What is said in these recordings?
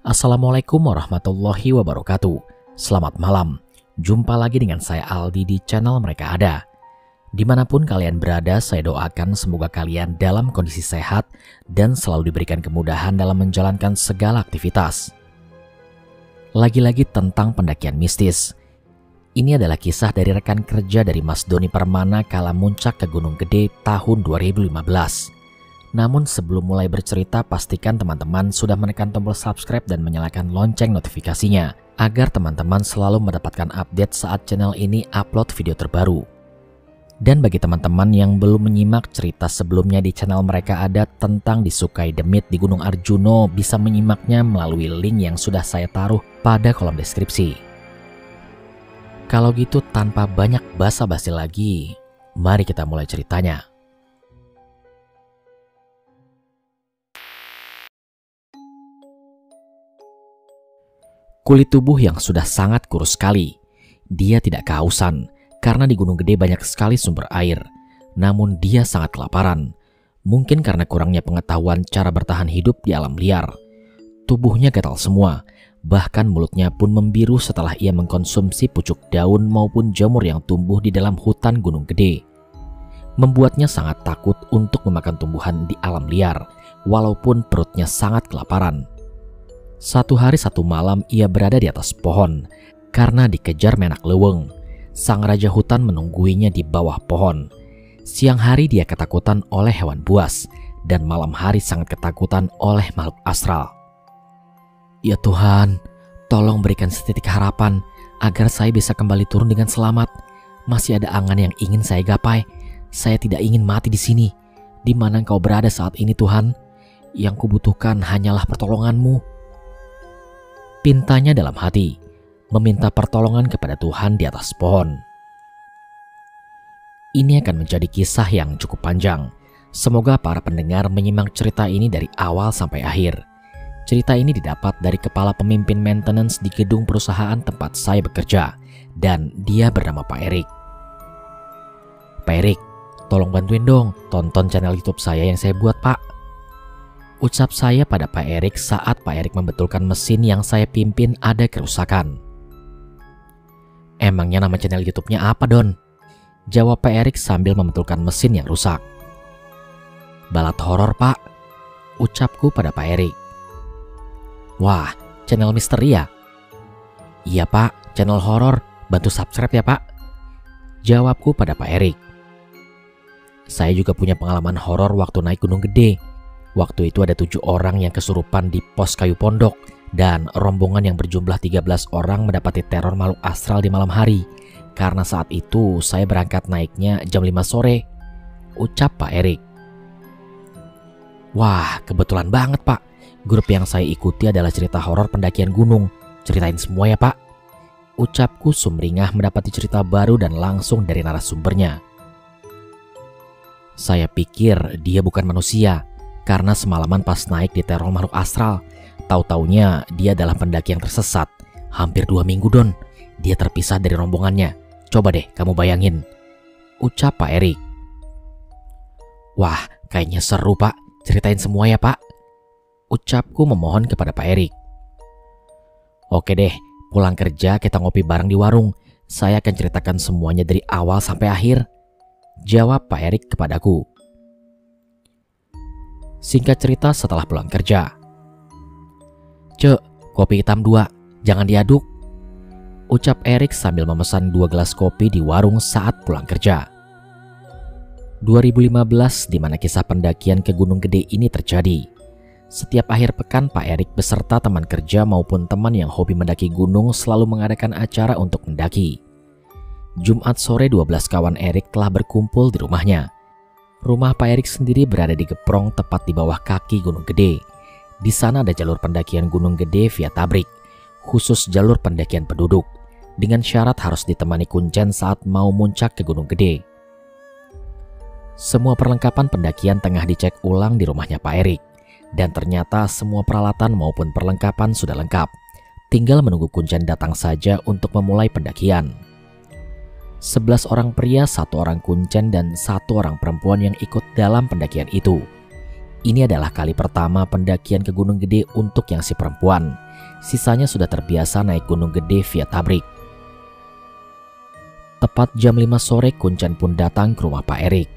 Assalamualaikum warahmatullahi wabarakatuh. Selamat malam. Jumpa lagi dengan saya Aldi di channel Mereka Ada. Dimanapun kalian berada, saya doakan semoga kalian dalam kondisi sehat dan selalu diberikan kemudahan dalam menjalankan segala aktivitas. Lagi-lagi tentang pendakian mistis. Ini adalah kisah dari rekan kerja dari Mas Doni Permana kala muncak ke Gunung Gede tahun 2015. Namun sebelum mulai bercerita, pastikan teman-teman sudah menekan tombol subscribe dan menyalakan lonceng notifikasinya agar teman-teman selalu mendapatkan update saat channel ini upload video terbaru. Dan bagi teman-teman yang belum menyimak cerita sebelumnya di channel Mereka Ada tentang disukai demit di Gunung Arjuno, bisa menyimaknya melalui link yang sudah saya taruh pada kolom deskripsi. Kalau gitu tanpa banyak basa-basi lagi, mari kita mulai ceritanya. Kulit tubuh yang sudah sangat kurus sekali. Dia tidak kehausan karena di Gunung Gede banyak sekali sumber air. Namun dia sangat kelaparan. Mungkin karena kurangnya pengetahuan cara bertahan hidup di alam liar. Tubuhnya gatal semua. Bahkan mulutnya pun membiru setelah ia mengkonsumsi pucuk daun maupun jamur yang tumbuh di dalam hutan Gunung Gede. Membuatnya sangat takut untuk memakan tumbuhan di alam liar, walaupun perutnya sangat kelaparan. Satu hari satu malam ia berada di atas pohon karena dikejar menak leweng. Sang raja hutan menungguinya di bawah pohon. Siang hari dia ketakutan oleh hewan buas dan malam hari sangat ketakutan oleh makhluk astral. Ya Tuhan, tolong berikan setitik harapan agar saya bisa kembali turun dengan selamat. Masih ada angan yang ingin saya gapai. Saya tidak ingin mati di sini. Di mana Engkau berada saat ini Tuhan? Yang kubutuhkan hanyalah pertolongan-Mu. Pintanya dalam hati, meminta pertolongan kepada Tuhan di atas pohon. Ini akan menjadi kisah yang cukup panjang. Semoga para pendengar menyimak cerita ini dari awal sampai akhir. Cerita ini didapat dari kepala pemimpin maintenance di gedung perusahaan tempat saya bekerja, dan dia bernama Pak Erik. Pak Erik, tolong bantuin dong, tonton channel YouTube saya yang saya buat Pak. Ucap saya pada Pak Erik saat Pak Erik membetulkan mesin yang saya pimpin ada kerusakan. Emangnya nama channel YouTube-nya apa Don? Jawab Pak Erik sambil membetulkan mesin yang rusak. Balat horor Pak, ucapku pada Pak Erik. Wah, channel misteri ya? Iya Pak, channel horor, bantu subscribe ya Pak. Jawabku pada Pak Erik. Saya juga punya pengalaman horor waktu naik Gunung Gede. Waktu itu ada 7 orang yang kesurupan di pos kayu pondok dan rombongan yang berjumlah 13 orang mendapati teror makhluk astral di malam hari. Karena saat itu saya berangkat naiknya jam 5 sore, ucap Pak Erik. Wah, kebetulan banget Pak. Grup yang saya ikuti adalah cerita horor pendakian gunung. Ceritain semua ya Pak. Ucapku sumringah mendapati cerita baru dan langsung dari narasumbernya. Saya pikir dia bukan manusia. Karena semalaman pas naik di teror makhluk astral, tahu-taunya dia adalah pendaki yang tersesat. Hampir 2 minggu Don, dia terpisah dari rombongannya. Coba deh kamu bayangin, ucap Pak Erik. Wah, kayaknya seru Pak, ceritain semua ya Pak, ucapku memohon kepada Pak Erik. Oke deh, pulang kerja kita ngopi bareng di warung. Saya akan ceritakan semuanya dari awal sampai akhir, jawab Pak Erik kepadaku. Singkat cerita setelah pulang kerja. Cek, kopi hitam 2, jangan diaduk, ucap Erik sambil memesan 2 gelas kopi di warung saat pulang kerja. 2015 di mana kisah pendakian ke Gunung Gede ini terjadi. Setiap akhir pekan Pak Erik beserta teman kerja maupun teman yang hobi mendaki gunung selalu mengadakan acara untuk mendaki. Jumat sore 12 kawan Erik telah berkumpul di rumahnya. Rumah Pak Erik sendiri berada di Geprong tepat di bawah kaki Gunung Gede. Di sana ada jalur pendakian Gunung Gede via Tabrik, khusus jalur pendakian penduduk, dengan syarat harus ditemani kuncen saat mau muncak ke Gunung Gede. Semua perlengkapan pendakian tengah dicek ulang di rumahnya Pak Erik, dan ternyata semua peralatan maupun perlengkapan sudah lengkap. Tinggal menunggu kuncen datang saja untuk memulai pendakian. 11 orang pria, 1 orang kuncen, dan 1 orang perempuan yang ikut dalam pendakian itu. Ini adalah kali pertama pendakian ke Gunung Gede untuk yang si perempuan. Sisanya sudah terbiasa naik Gunung Gede via tabrik. Tepat jam 5 sore Kuncen pun datang ke rumah Pak Erik.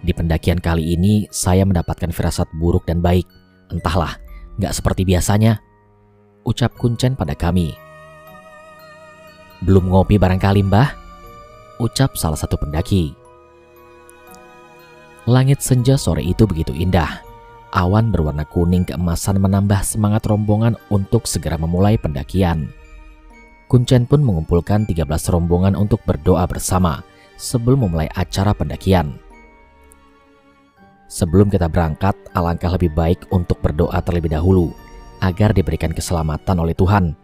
Di pendakian kali ini saya mendapatkan firasat buruk dan baik. Entahlah, gak seperti biasanya, ucap Kuncen pada kami. Belum ngopi barangkali mbah, ucap salah satu pendaki. Langit senja sore itu begitu indah. Awan berwarna kuning keemasan menambah semangat rombongan untuk segera memulai pendakian. Kuncen pun mengumpulkan 13 rombongan untuk berdoa bersama sebelum memulai acara pendakian. Sebelum kita berangkat, alangkah lebih baik untuk berdoa terlebih dahulu agar diberikan keselamatan oleh Tuhan.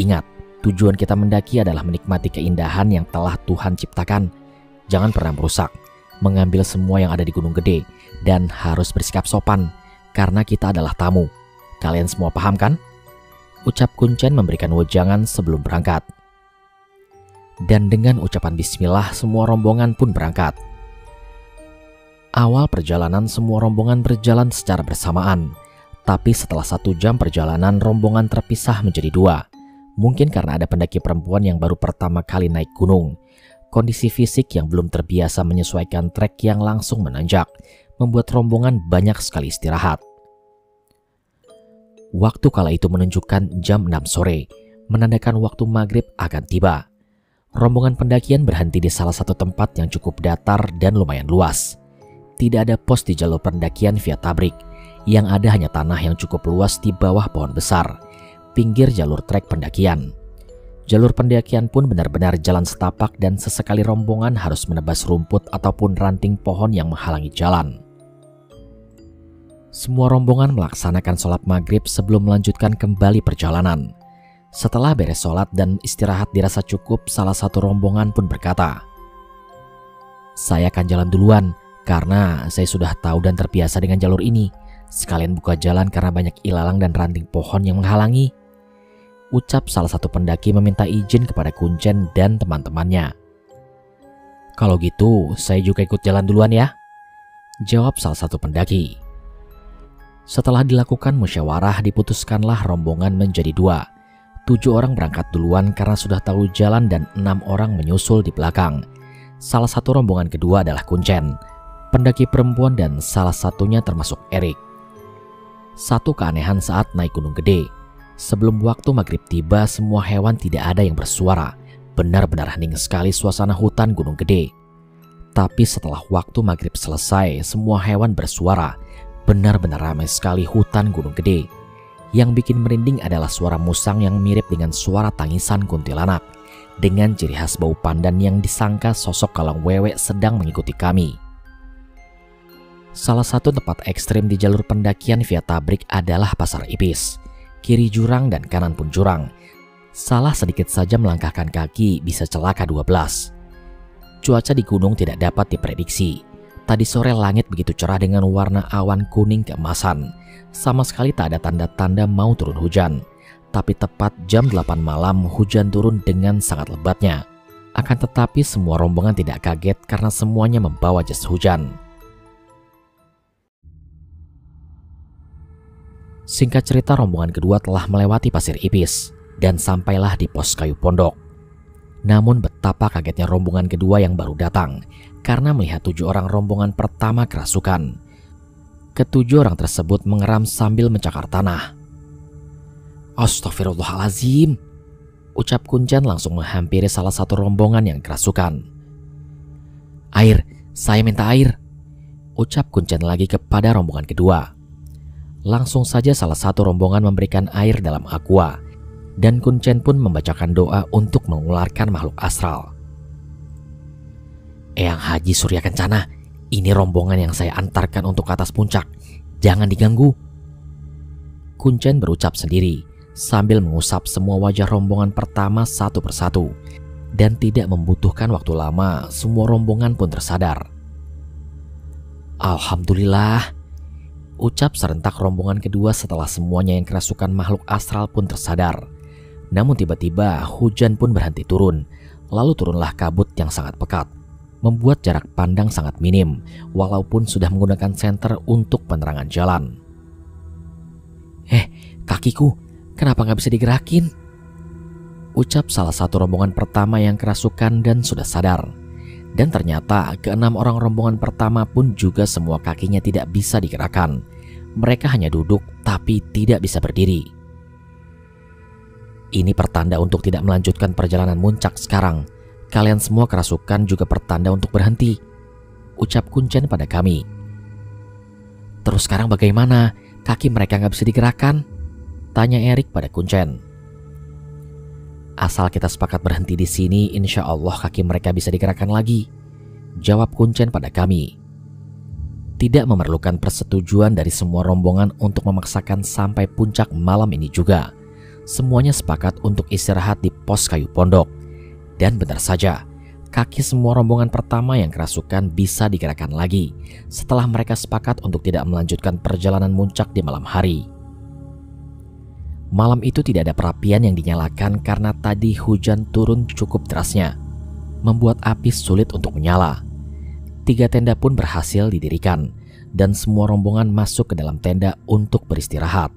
Ingat, tujuan kita mendaki adalah menikmati keindahan yang telah Tuhan ciptakan. Jangan pernah merusak, mengambil semua yang ada di Gunung Gede, dan harus bersikap sopan karena kita adalah tamu. Kalian semua paham kan? Ucap Kuncen memberikan wejangan sebelum berangkat. Dan dengan ucapan bismillah semua rombongan pun berangkat. Awal perjalanan semua rombongan berjalan secara bersamaan, tapi setelah 1 jam perjalanan rombongan terpisah menjadi 2. Mungkin karena ada pendaki perempuan yang baru pertama kali naik gunung. Kondisi fisik yang belum terbiasa menyesuaikan trek yang langsung menanjak membuat rombongan banyak sekali istirahat. Waktu kala itu menunjukkan jam 6 sore, menandakan waktu maghrib akan tiba. Rombongan pendakian berhenti di salah satu tempat yang cukup datar dan lumayan luas. Tidak ada pos di jalur pendakian via tabrik, yang ada hanya tanah yang cukup luas di bawah pohon besar, pinggir jalur trek pendakian. Jalur pendakian pun benar-benar jalan setapak dan sesekali rombongan harus menebas rumput ataupun ranting pohon yang menghalangi jalan. Semua rombongan melaksanakan sholat maghrib sebelum melanjutkan kembali perjalanan. Setelah beres sholat dan istirahat dirasa cukup, salah satu rombongan pun berkata, "Saya akan jalan duluan karena saya sudah tahu dan terbiasa dengan jalur ini. Sekalian buka jalan karena banyak ilalang dan ranting pohon yang menghalangi," ucap salah satu pendaki meminta izin kepada Kuncen dan teman-temannya. "Kalau gitu, saya juga ikut jalan duluan ya," jawab salah satu pendaki. Setelah dilakukan musyawarah, diputuskanlah rombongan menjadi 2. 7 orang berangkat duluan karena sudah tahu jalan dan 6 orang menyusul di belakang. Salah satu rombongan kedua adalah Kuncen, pendaki perempuan dan salah satunya termasuk Erik. Satu keanehan saat naik Gunung Gede. Sebelum waktu maghrib tiba, semua hewan tidak ada yang bersuara. Benar-benar hening sekali suasana hutan Gunung Gede. Tapi setelah waktu maghrib selesai, semua hewan bersuara. Benar-benar ramai sekali hutan Gunung Gede. Yang bikin merinding adalah suara musang yang mirip dengan suara tangisan kuntilanak, dengan ciri khas bau pandan yang disangka sosok kalang wewek sedang mengikuti kami. Salah satu tempat ekstrim di jalur pendakian via tabrik adalah Pasar Ipis. Kiri jurang dan kanan pun jurang. Salah sedikit saja melangkahkan kaki bisa celaka 12. Cuaca di gunung tidak dapat diprediksi. Tadi sore langit begitu cerah dengan warna awan kuning keemasan. Sama sekali tak ada tanda-tanda mau turun hujan. Tapi tepat jam 8 malam hujan turun dengan sangat lebatnya. Akan tetapi semua rombongan tidak kaget karena semuanya membawa jas hujan. Singkat cerita, rombongan kedua telah melewati Pasir Ipis dan sampailah di pos kayu pondok. Namun betapa kagetnya rombongan kedua yang baru datang karena melihat 7 orang rombongan pertama kerasukan. Ke-7 orang tersebut mengeram sambil mencakar tanah. "Astagfirullahalazim," ucap Kuncen langsung menghampiri salah satu rombongan yang kerasukan. "Air, saya minta air," ucap Kuncen lagi kepada rombongan kedua. Langsung saja salah satu rombongan memberikan air dalam aqua, dan Kuncen pun membacakan doa untuk mengeluarkan makhluk astral. "Eyang Haji Surya Kencana, ini rombongan yang saya antarkan untuk ke atas puncak. Jangan diganggu," Kuncen berucap sendiri sambil mengusap semua wajah rombongan pertama satu persatu. Dan tidak membutuhkan waktu lama, semua rombongan pun tersadar. "Alhamdulillah," ucap serentak rombongan kedua setelah semuanya yang kerasukan makhluk astral pun tersadar. Namun tiba-tiba hujan pun berhenti turun, lalu turunlah kabut yang sangat pekat. membuat jarak pandang sangat minim, walaupun sudah menggunakan senter untuk penerangan jalan. Kakiku, kenapa nggak bisa digerakin? Ucap salah satu rombongan pertama yang kerasukan dan sudah sadar. Dan ternyata keenam orang rombongan pertama pun juga semua kakinya tidak bisa digerakkan. Mereka hanya duduk tapi tidak bisa berdiri. Ini pertanda untuk tidak melanjutkan perjalanan muncak sekarang. Kalian semua kerasukan juga pertanda untuk berhenti, ucap Kuncen pada kami. Terus sekarang bagaimana? Kaki mereka nggak bisa digerakkan? Tanya Erik pada Kuncen. Asal kita sepakat berhenti di sini, insya Allah kaki mereka bisa digerakkan lagi, jawab Kuncen pada kami. Tidak memerlukan persetujuan dari semua rombongan untuk memaksakan sampai puncak malam ini juga. Semuanya sepakat untuk istirahat di pos kayu pondok. Dan benar saja, kaki semua rombongan pertama yang kerasukan bisa digerakkan lagi setelah mereka sepakat untuk tidak melanjutkan perjalanan muncak di malam hari. Malam itu tidak ada perapian yang dinyalakan karena tadi hujan turun cukup derasnya, membuat api sulit untuk menyala. 3 tenda pun berhasil didirikan dan semua rombongan masuk ke dalam tenda untuk beristirahat.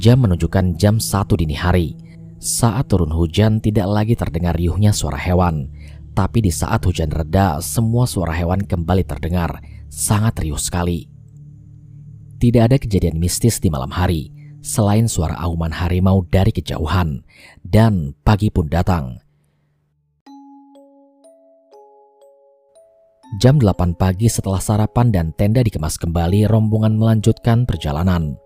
Jam menunjukkan jam 1 dini hari. Saat turun hujan tidak lagi terdengar riuhnya suara hewan, tapi di saat hujan reda semua suara hewan kembali terdengar, sangat riuh sekali. Tidak ada kejadian mistis di malam hari, selain suara auman harimau dari kejauhan, dan pagi pun datang. Jam 8 pagi setelah sarapan dan tenda dikemas kembali, rombongan melanjutkan perjalanan.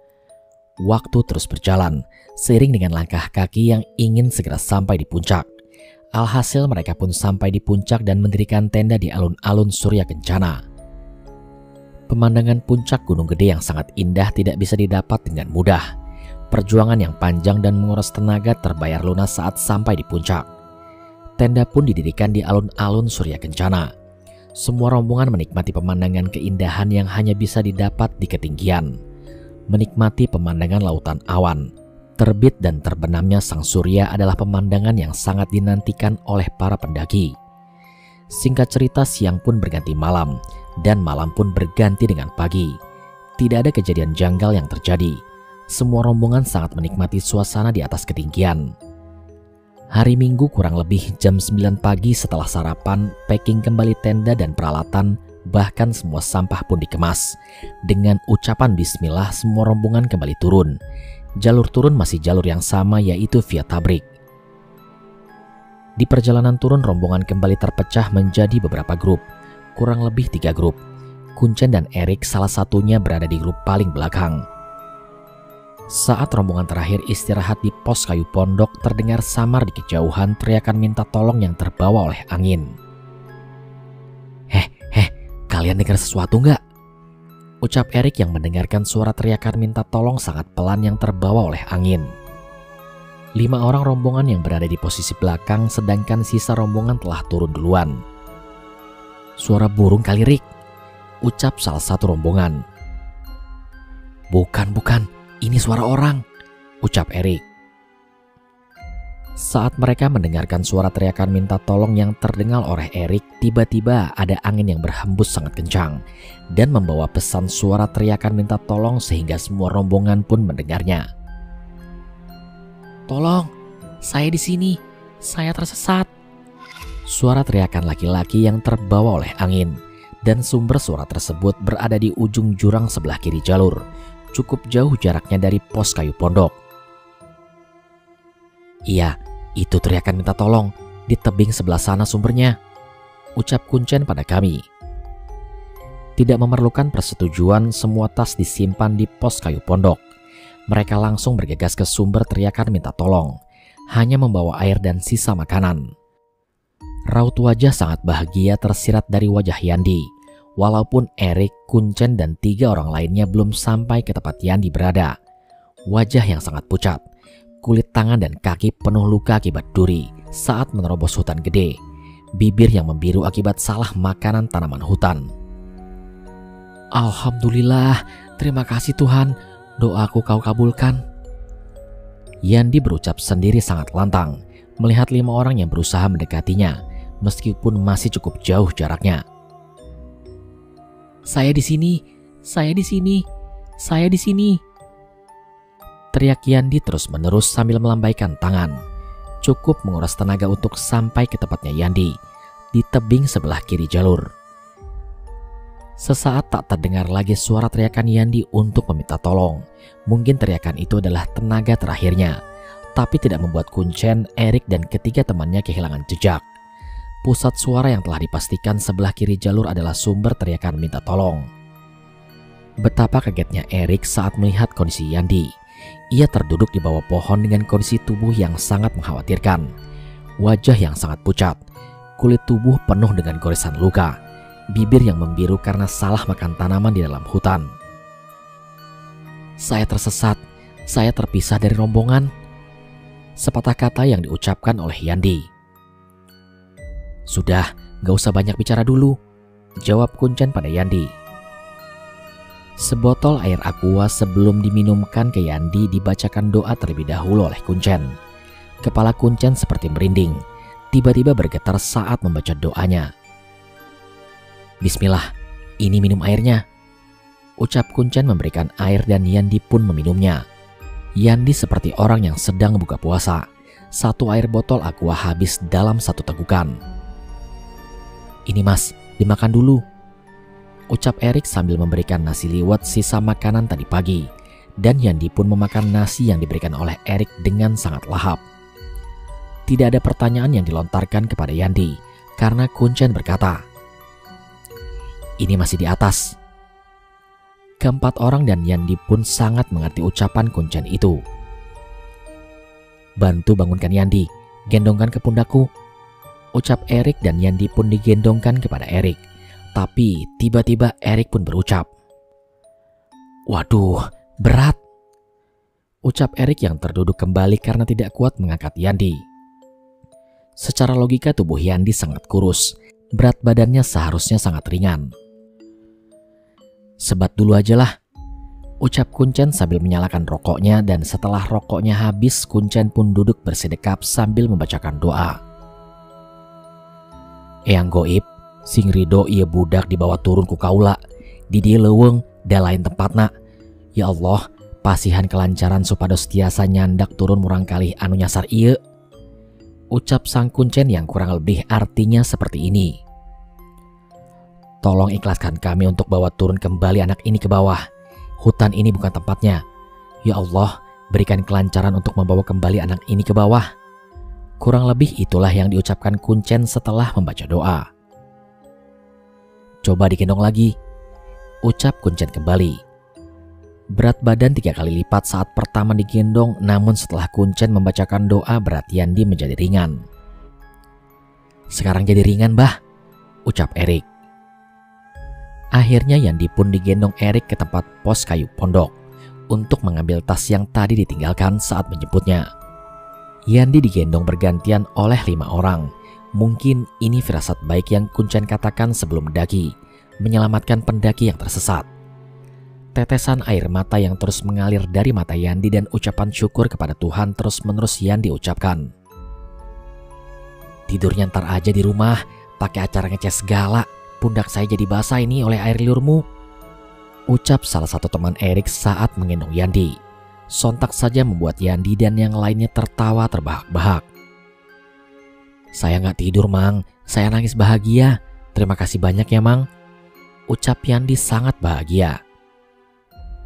Waktu terus berjalan, seiring dengan langkah kaki yang ingin segera sampai di puncak. Alhasil mereka pun sampai di puncak dan mendirikan tenda di alun-alun Surya Kencana. Pemandangan puncak Gunung Gede yang sangat indah tidak bisa didapat dengan mudah. Perjuangan yang panjang dan menguras tenaga terbayar lunas saat sampai di puncak. Tenda pun didirikan di alun-alun Surya Kencana. Semua rombongan menikmati pemandangan keindahan yang hanya bisa didapat di ketinggian. Menikmati pemandangan lautan awan. Terbit dan terbenamnya sang surya adalah pemandangan yang sangat dinantikan oleh para pendaki. Singkat cerita, siang pun berganti malam, dan malam pun berganti dengan pagi. Tidak ada kejadian janggal yang terjadi. Semua rombongan sangat menikmati suasana di atas ketinggian. Hari Minggu kurang lebih jam 9 pagi setelah sarapan, packing kembali tenda dan peralatan, bahkan semua sampah pun dikemas. Dengan ucapan bismillah semua rombongan kembali turun. Jalur turun masih jalur yang sama, yaitu via Tabrik. Di perjalanan turun rombongan kembali terpecah menjadi beberapa grup. Kurang lebih 3 grup. Kuncen dan Erik salah satunya berada di grup paling belakang. Saat rombongan terakhir istirahat di pos kayu pondok, terdengar samar di kejauhan teriakan minta tolong yang terbawa oleh angin. Kalian dengar sesuatu nggak? Ucap Erik yang mendengarkan suara teriakan minta tolong sangat pelan yang terbawa oleh angin. 5 orang rombongan yang berada di posisi belakang, sedangkan sisa rombongan telah turun duluan. Suara burung kali, Rik, ucap salah satu rombongan. Bukan, ini suara orang, ucap Erik. Saat mereka mendengarkan suara teriakan minta tolong yang terdengar oleh Erik, tiba-tiba ada angin yang berhembus sangat kencang dan membawa pesan suara teriakan minta tolong sehingga semua rombongan pun mendengarnya. Tolong, saya di sini, saya tersesat. Suara teriakan laki-laki yang terbawa oleh angin, dan sumber suara tersebut berada di ujung jurang sebelah kiri jalur, cukup jauh jaraknya dari pos kayu pondok. Iya, itu teriakan minta tolong, di tebing sebelah sana sumbernya, ucap Kuncen pada kami. Tidak memerlukan persetujuan, semua tas disimpan di pos kayu pondok. Mereka langsung bergegas ke sumber teriakan minta tolong, hanya membawa air dan sisa makanan. Raut wajah sangat bahagia tersirat dari wajah Yandi, walaupun Erik, Kuncen, dan 3 orang lainnya belum sampai ke tempat Yandi berada. Wajah yang sangat pucat, kulit tangan dan kaki penuh luka akibat duri saat menerobos hutan gede, bibir yang membiru akibat salah makanan tanaman hutan. Alhamdulillah, terima kasih Tuhan, doaku kau kabulkan. Yandi berucap sendiri sangat lantang, melihat 5 orang yang berusaha mendekatinya. meskipun masih cukup jauh jaraknya. "Saya di sini, saya di sini, saya di sini," teriak Yandi terus-menerus sambil melambaikan tangan. Cukup menguras tenaga untuk sampai ke tempatnya Yandi, di tebing sebelah kiri jalur. Sesaat tak terdengar lagi suara teriakan Yandi untuk meminta tolong. Mungkin teriakan itu adalah tenaga terakhirnya, tapi tidak membuat Kuncen, Erik, dan ketiga temannya kehilangan jejak. Pusat suara yang telah dipastikan sebelah kiri jalur adalah sumber teriakan minta tolong. Betapa kagetnya Erik saat melihat kondisi Yandi. Ia terduduk di bawah pohon dengan kondisi tubuh yang sangat mengkhawatirkan. Wajah yang sangat pucat, kulit tubuh penuh dengan goresan luka, bibir yang membiru karena salah makan tanaman di dalam hutan. "Saya tersesat, saya terpisah dari rombongan," sepatah kata yang diucapkan oleh Yandi. "Sudah, gak usah banyak bicara dulu," jawab Kuncen pada Yandi. Sebotol air aqua sebelum diminumkan ke Yandi dibacakan doa terlebih dahulu oleh Kuncen. Kepala Kuncen seperti merinding, tiba-tiba bergetar saat membaca doanya. "Bismillah, ini minum airnya," ucap Kuncen memberikan air dan Yandi pun meminumnya. Yandi seperti orang yang sedang buka puasa. Satu air botol aqua habis dalam satu tegukan. "Ini mas, dimakan dulu," ucap Erik sambil memberikan nasi liwet sisa makanan tadi pagi. Dan Yandi pun memakan nasi yang diberikan oleh Erik dengan sangat lahap. Tidak ada pertanyaan yang dilontarkan kepada Yandi, karena Kuncen berkata, "Ini masih di atas." Keempat orang dan Yandi pun sangat mengerti ucapan Kuncen itu. "Bantu bangunkan Yandi, gendongkan ke pundakku," ucap Erik, dan Yandi pun digendongkan kepada Erik. Tapi tiba-tiba Erik pun berucap, "Waduh, berat," ucap Erik yang terduduk kembali karena tidak kuat mengangkat Yandi. Secara logika tubuh Yandi sangat kurus, berat badannya seharusnya sangat ringan. "Sebat dulu aja lah," ucap Kuncen sambil menyalakan rokoknya, dan setelah rokoknya habis Kuncen pun duduk bersedekap sambil membacakan doa. "Eyang goib, sing ridho ieu budak dibawa turun ku kaula, di dieu leuweung da lain tempatna. Ya Allah, pasihan kelancaran supados tiasa nyandak turun murang kalih anu nyasar ieu," ucap sang Kuncen yang kurang lebih artinya seperti ini. "Tolong ikhlaskan kami untuk bawa turun kembali anak ini ke bawah. Hutan ini bukan tempatnya. Ya Allah, berikan kelancaran untuk membawa kembali anak ini ke bawah." Kurang lebih itulah yang diucapkan Kuncen setelah membaca doa. "Coba digendong lagi," ucap Kuncen kembali. Berat badan 3 kali lipat saat pertama digendong, namun setelah Kuncen membacakan doa berat Yandi menjadi ringan. "Sekarang jadi ringan, Bah," ucap Erik. Akhirnya Yandi pun digendong Erik ke tempat pos kayu pondok untuk mengambil tas yang tadi ditinggalkan saat menjemputnya. Yandi digendong bergantian oleh 5 orang. Mungkin ini firasat baik yang Kuncen katakan sebelum mendaki, menyelamatkan pendaki yang tersesat. Tetesan air mata yang terus mengalir dari mata Yandi dan ucapan syukur kepada Tuhan terus-menerus Yandi ucapkan. "Tidurnya ntar aja di rumah, pakai acara ngeces segala. Pundak saya jadi basah ini oleh air liurmu," ucap salah satu teman Erik saat menggendong Yandi. Sontak saja membuat Yandi dan yang lainnya tertawa terbahak-bahak. "Saya nggak tidur, Mang. Saya nangis bahagia. Terima kasih banyak ya, Mang," ucap Yandi sangat bahagia.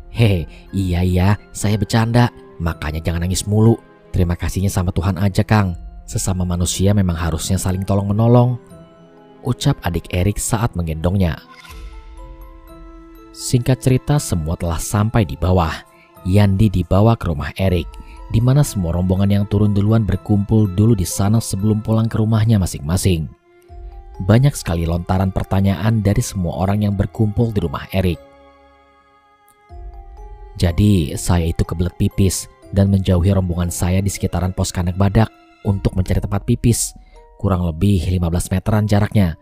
"Hehe, iya, saya bercanda. Makanya jangan nangis mulu. Terima kasihnya sama Tuhan aja, Kang. Sesama manusia memang harusnya saling tolong-menolong," ucap adik Erik saat menggendongnya. Singkat cerita, semua telah sampai di bawah. Yandi dibawa ke rumah Erik, di mana semua rombongan yang turun duluan berkumpul dulu di sana sebelum pulang ke rumahnya masing-masing. Banyak sekali lontaran pertanyaan dari semua orang yang berkumpul di rumah Erik. "Jadi saya itu kebelet pipis dan menjauhi rombongan saya di sekitaran pos kandang badak untuk mencari tempat pipis. Kurang lebih 15 meteran jaraknya.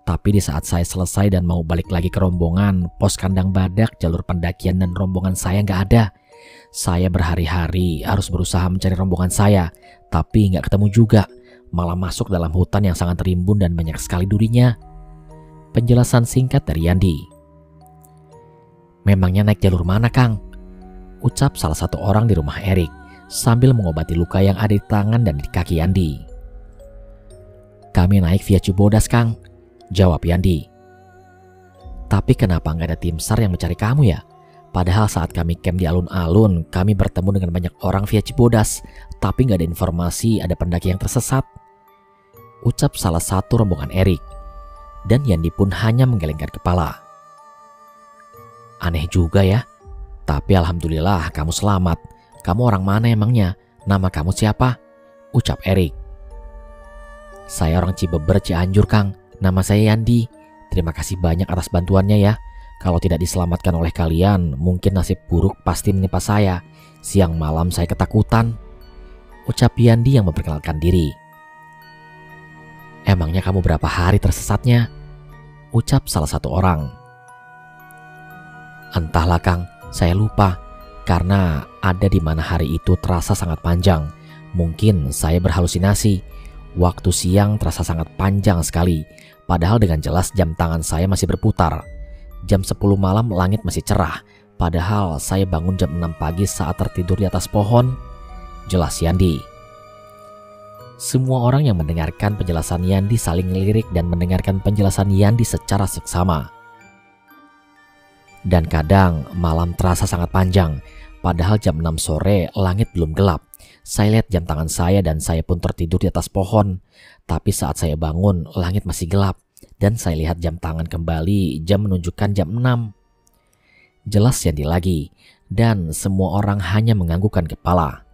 Tapi di saat saya selesai dan mau balik lagi ke rombongan, pos kandang badak, jalur pendakian dan rombongan saya nggak ada. Saya berhari-hari harus berusaha mencari rombongan saya, tapi nggak ketemu juga. malah masuk dalam hutan yang sangat rimbun dan banyak sekali durinya. Penjelasan singkat dari Yandi. Memangnya naik jalur mana, Kang? Ucap salah satu orang di rumah Erik sambil mengobati luka yang ada di tangan dan di kaki Yandi. Kami naik via Cibodas, Kang, jawab Yandi. Tapi kenapa nggak ada tim SAR yang mencari kamu ya? Padahal saat kami camp di alun-alun, kami bertemu dengan banyak orang via Cibodas, tapi nggak ada informasi ada pendaki yang tersesat. Ucap salah satu rombongan Erik. Dan Yandi pun hanya menggelengkan kepala. Aneh juga ya. Tapi alhamdulillah kamu selamat. Kamu orang mana emangnya? Nama kamu siapa? Ucap Erik. Saya orang Cibeber, Cianjur, Kang. Nama saya Yandi. Terima kasih banyak atas bantuannya ya. Kalau tidak diselamatkan oleh kalian, mungkin nasib buruk pasti menimpa saya. Siang malam saya ketakutan. Ucap Yandi yang memperkenalkan diri. Emangnya kamu berapa hari tersesatnya? Ucap salah satu orang. Entahlah, Kang, saya lupa. Karena ada di mana hari itu terasa sangat panjang. Mungkin saya berhalusinasi. Waktu siang terasa sangat panjang sekali. Padahal dengan jelas jam tangan saya masih berputar. Jam 10 malam langit masih cerah. Padahal saya bangun jam 6 pagi saat tertidur di atas pohon. Jelas Yandi. Semua orang yang mendengarkan penjelasan Yandi saling ngelirik dan mendengarkan penjelasan Yandi secara seksama. Dan kadang malam terasa sangat panjang. Padahal jam 6 sore langit belum gelap. Saya lihat jam tangan saya dan saya pun tertidur di atas pohon. Tapi saat saya bangun langit masih gelap. Dan saya lihat jam tangan kembali, jam menunjukkan jam 6. Jelas Yandi lagi. Dan semua orang hanya menganggukkan kepala.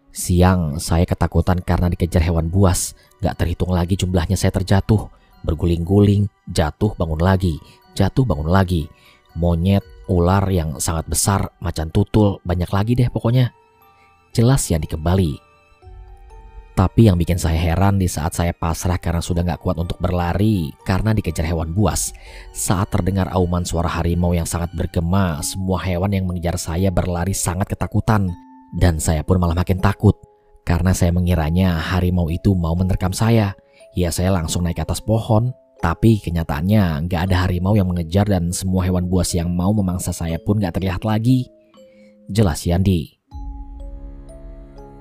Siang saya ketakutan karena dikejar hewan buas. Gak terhitung lagi jumlahnya saya terjatuh. Berguling-guling, jatuh bangun lagi, jatuh bangun lagi. Monyet, ular yang sangat besar, macan tutul, banyak lagi deh pokoknya. Jelas Yandi kembali. Tapi yang bikin saya heran di saat saya pasrah karena sudah gak kuat untuk berlari karena dikejar hewan buas. Saat terdengar auman suara harimau yang sangat bergema, semua hewan yang mengejar saya berlari sangat ketakutan. Dan saya pun malah makin takut karena saya mengiranya harimau itu mau menerkam saya. Ya saya langsung naik ke atas pohon. Tapi kenyataannya gak ada harimau yang mengejar dan semua hewan buas yang mau memangsa saya pun gak terlihat lagi. Jelas Yandi.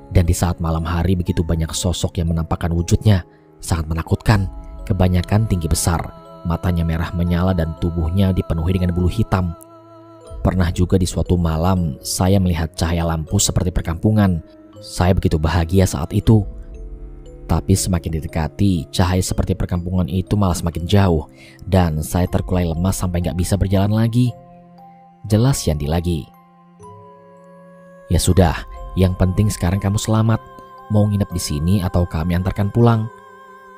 Dan di saat malam hari begitu banyak sosok yang menampakkan wujudnya. Sangat menakutkan. Kebanyakan tinggi besar. Matanya merah menyala dan tubuhnya dipenuhi dengan bulu hitam. Pernah juga di suatu malam saya melihat cahaya lampu seperti perkampungan. Saya begitu bahagia saat itu. Tapi semakin didekati, cahaya seperti perkampungan itu malah semakin jauh. Dan saya terkulai lemas sampai gak bisa berjalan lagi. Jelas Yandi lagi. Ya sudah, yang penting sekarang kamu selamat. Mau nginep di sini atau kami antarkan pulang?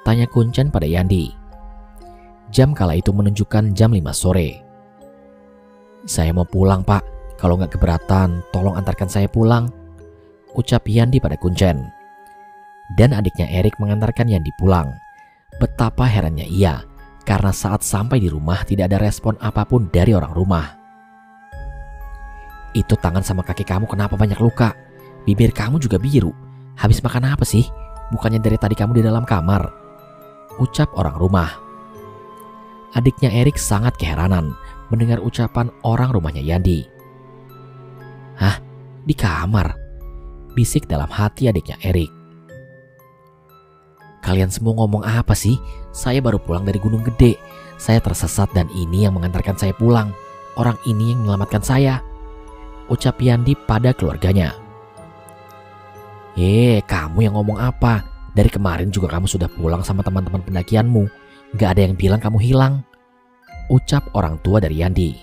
Tanya Kuncen pada Yandi. Jam kala itu menunjukkan jam 5 sore. Saya mau pulang, Pak. Kalau nggak keberatan, tolong antarkan saya pulang. Ucap Yandi pada Kuncen. Dan adiknya Erik mengantarkan Yandi pulang. Betapa herannya ia, karena saat sampai di rumah tidak ada respon apapun dari orang rumah. Itu tangan sama kaki kamu kenapa banyak luka? Bibir kamu juga biru. Habis makan apa sih? Bukannya dari tadi kamu di dalam kamar? Ucap orang rumah. Adiknya Erik sangat keheranan mendengar ucapan orang rumahnya Yandi. Hah? Di kamar? Bisik dalam hati adiknya Erik. Kalian semua ngomong apa sih? Saya baru pulang dari Gunung Gede. Saya tersesat dan ini yang mengantarkan saya pulang. Orang ini yang menyelamatkan saya. Ucap Yandi pada keluarganya. Kamu yang ngomong apa? Dari kemarin juga kamu sudah pulang sama teman-teman pendakianmu. Gak ada yang bilang kamu hilang. Ucap orang tua dari Yandi.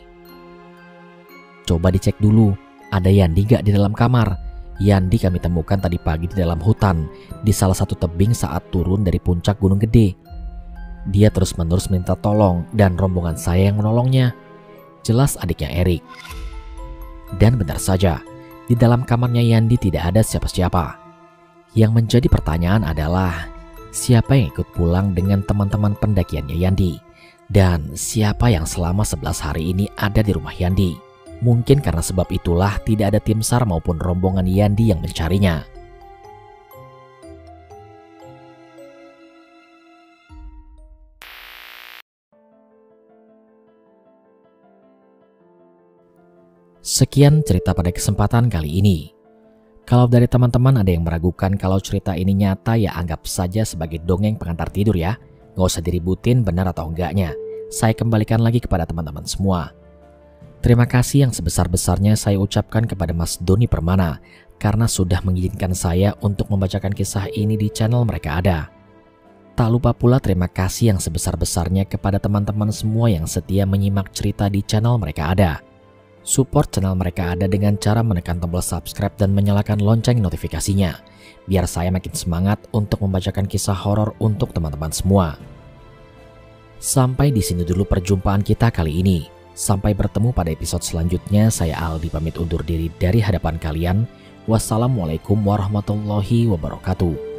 Coba dicek dulu, ada Yandi gak di dalam kamar? Yandi kami temukan tadi pagi di dalam hutan, di salah satu tebing saat turun dari puncak Gunung Gede. Dia terus-menerus minta tolong dan rombongan saya yang menolongnya. Jelas adiknya Erik. Dan benar saja, di dalam kamarnya Yandi tidak ada siapa-siapa. Yang menjadi pertanyaan adalah, siapa yang ikut pulang dengan teman-teman pendakiannya Yandi? Dan siapa yang selama 11 hari ini ada di rumah Yandi? Mungkin karena sebab itulah tidak ada tim SAR maupun rombongan Yandi yang mencarinya. Sekian cerita pada kesempatan kali ini. Kalau dari teman-teman ada yang meragukan kalau cerita ini nyata, ya anggap saja sebagai dongeng pengantar tidur ya. Nggak usah diributin benar atau enggaknya. Saya kembalikan lagi kepada teman-teman semua. Terima kasih yang sebesar-besarnya saya ucapkan kepada Mas Doni Permana karena sudah mengizinkan saya untuk membacakan kisah ini di channel Mereka Ada. Tak lupa pula terima kasih yang sebesar-besarnya kepada teman-teman semua yang setia menyimak cerita di channel Mereka Ada. Support channel Mereka Ada dengan cara menekan tombol subscribe dan menyalakan lonceng notifikasinya, biar saya makin semangat untuk membacakan kisah horor untuk teman-teman semua. Sampai di sini dulu perjumpaan kita kali ini. Sampai bertemu pada episode selanjutnya. Saya Aldi pamit undur diri dari hadapan kalian. Wassalamualaikum warahmatullahi wabarakatuh.